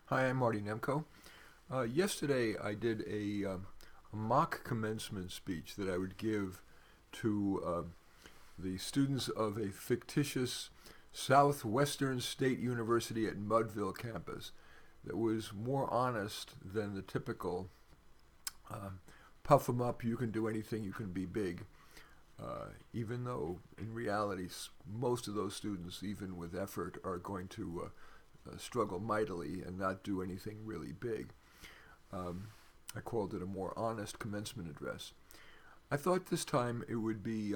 Hi, I'm Marty Nemko. Yesterday, I did a mock commencement speech that I would give to the students of a fictitious Southwestern State University at Mudville campus that was more honest than the typical um, puff 'em up, you can do anything, you can be big. Even though in reality, most of those students, even with effort, are going to struggle mightily and not do anything really big. Um, I called it a more honest commencement address. I thought this time it would be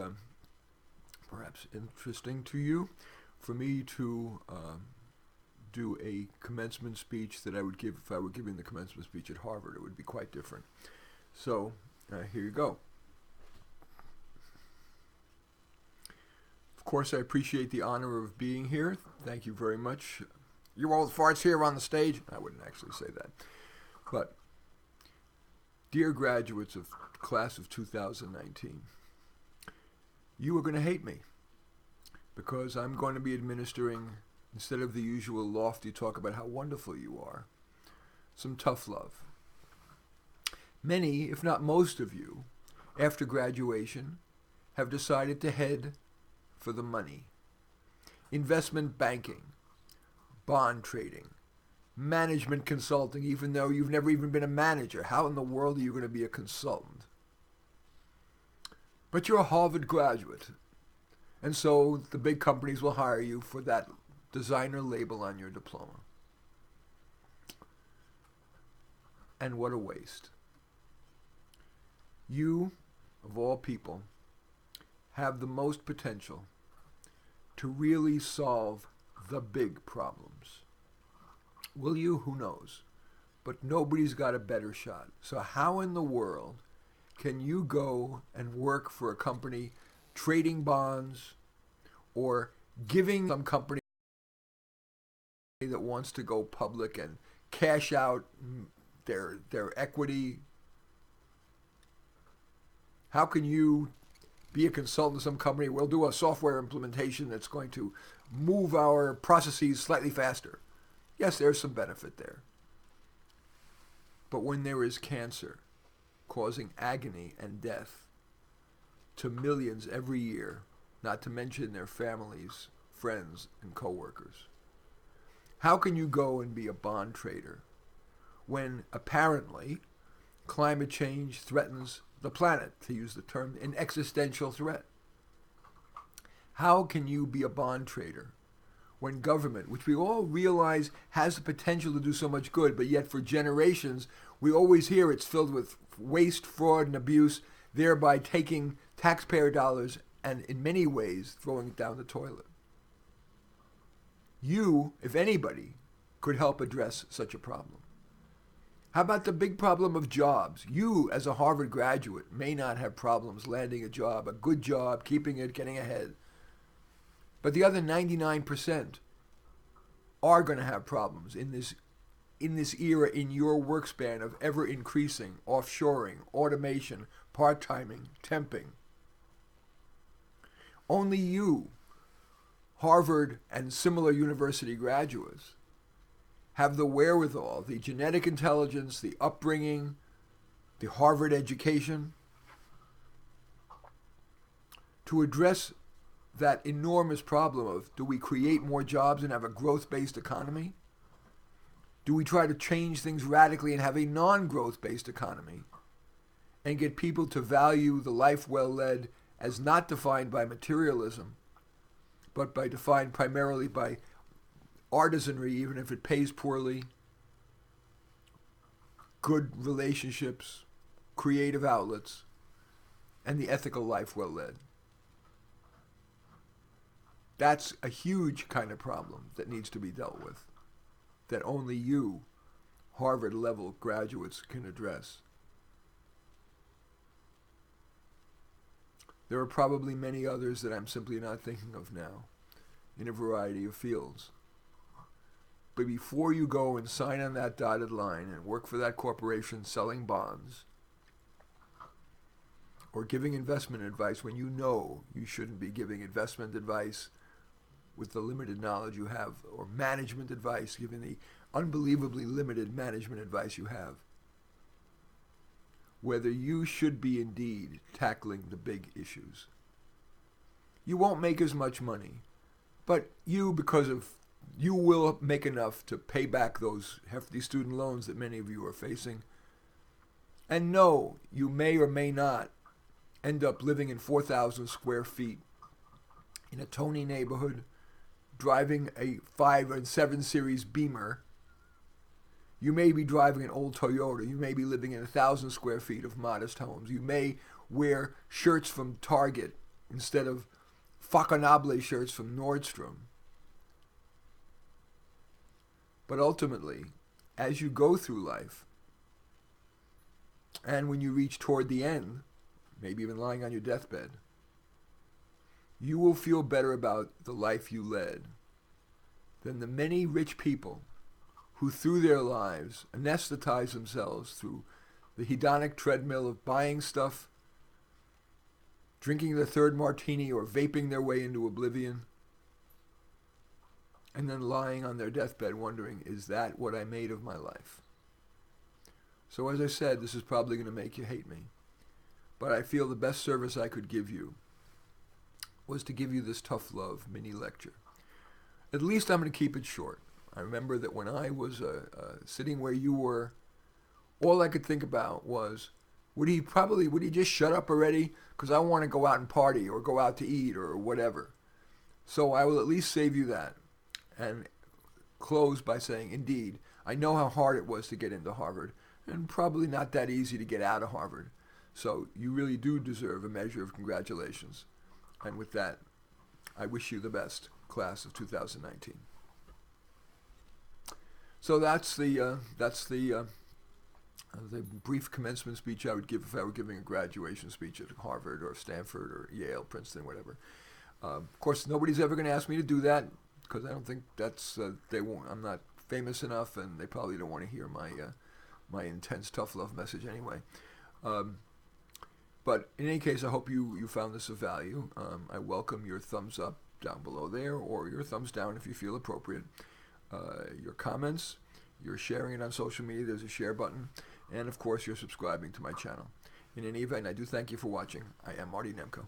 perhaps interesting to you for me to do a commencement speech that I would give if I were giving the commencement speech at Harvard. It would be quite different. So here you go. Of course, I appreciate the honor of being here. Thank you very much. You old farts here on the stage. I wouldn't actually say that. But, dear graduates of class of 2019, you are going to hate me because I'm going to be administering, instead of the usual lofty talk about how wonderful you are, some tough love. Many, if not most of you, after graduation, have decided to head for the money. Investment banking, bond trading, management consulting, even though you've never even been a manager. How in the world are you going to be a consultant? But you're a Harvard graduate, and so the big companies will hire you for that designer label on your diploma. And what a waste. You, of all people, have the most potential to really solve the big problems. Will you? Who knows? But nobody's got a better shot. So how in the world can you go and work for a company trading bonds or giving some company that wants to go public and cash out their equity? How can you be a consultant to some company? We'll do a software implementation that's going to move our processes slightly faster. Yes, there's some benefit there. But when there is cancer causing agony and death to millions every year, not to mention their families, friends, and coworkers, how can you go and be a bond trader when apparently climate change threatens the planet, to use the term, an existential threat? How can you be a bond trader when government, which we all realize has the potential to do so much good, but yet for generations we always hear it's filled with waste, fraud, and abuse, thereby taking taxpayer dollars and in many ways throwing it down the toilet? You, if anybody, could help address such a problem. How about the big problem of jobs? You, as a Harvard graduate, may not have problems landing a job, a good job, keeping it, getting ahead. But the other 99% are going to have problems in this era, in your work span of ever increasing offshoring, automation, part-timing, temping. Only you, Harvard and similar university graduates, have the wherewithal, the genetic intelligence, the upbringing, the Harvard education to address that enormous problem of, do we create more jobs and have a growth-based economy? Do we try to change things radically and have a non-growth-based economy and get people to value the life well led as not defined by materialism, but defined primarily by artisanry, even if it pays poorly, good relationships, creative outlets, and the ethical life well led? That's a huge kind of problem that needs to be dealt with, that only you, Harvard-level graduates, can address. There are probably many others that I'm simply not thinking of now, in a variety of fields. But before you go and sign on that dotted line and work for that corporation selling bonds or giving investment advice when you know you shouldn't be giving investment advice with the limited knowledge you have, or management advice, giving the unbelievably limited management advice you have, whether you should be indeed tackling the big issues. You won't make as much money, but you will make enough to pay back those hefty student loans that many of you are facing. And no, you may or may not end up living in 4,000 square feet in a Tony neighborhood, driving a 5 and 7 Series Beamer. You may be driving an old Toyota. You may be living in 1,000 square feet of modest homes. You may wear shirts from Target instead of Faconable shirts from Nordstrom. But ultimately, as you go through life, and when you reach toward the end, maybe even lying on your deathbed, you will feel better about the life you led than the many rich people who through their lives anesthetize themselves through the hedonic treadmill of buying stuff, drinking their third martini or vaping their way into oblivion, and then lying on their deathbed wondering, is that what I made of my life? So as I said, this is probably going to make you hate me, but I feel the best service I could give you was to give you this tough love mini lecture. At least I'm going to keep it short. I remember that when I was sitting where you were, all I could think about was, would he just shut up already? Because I want to go out and party or go out to eat or whatever. So I will at least save you that and close by saying, indeed, I know how hard it was to get into Harvard and probably not that easy to get out of Harvard. So you really do deserve a measure of congratulations. And with that, I wish you the best, class of 2019. So that's the brief commencement speech I would give if I were giving a graduation speech at Harvard or Stanford or Yale, Princeton, whatever. Of course, nobody's ever going to ask me to do that because I don't think that's they won't. I'm not famous enough, and they probably don't want to hear my intense tough love message anyway. But in any case, I hope you found this of value. I welcome your thumbs up down below there, or your thumbs down if you feel appropriate. Your comments, you're sharing it on social media, there's a share button, and of course you're subscribing to my channel. In any event, I do thank you for watching. I am Marty Nemko.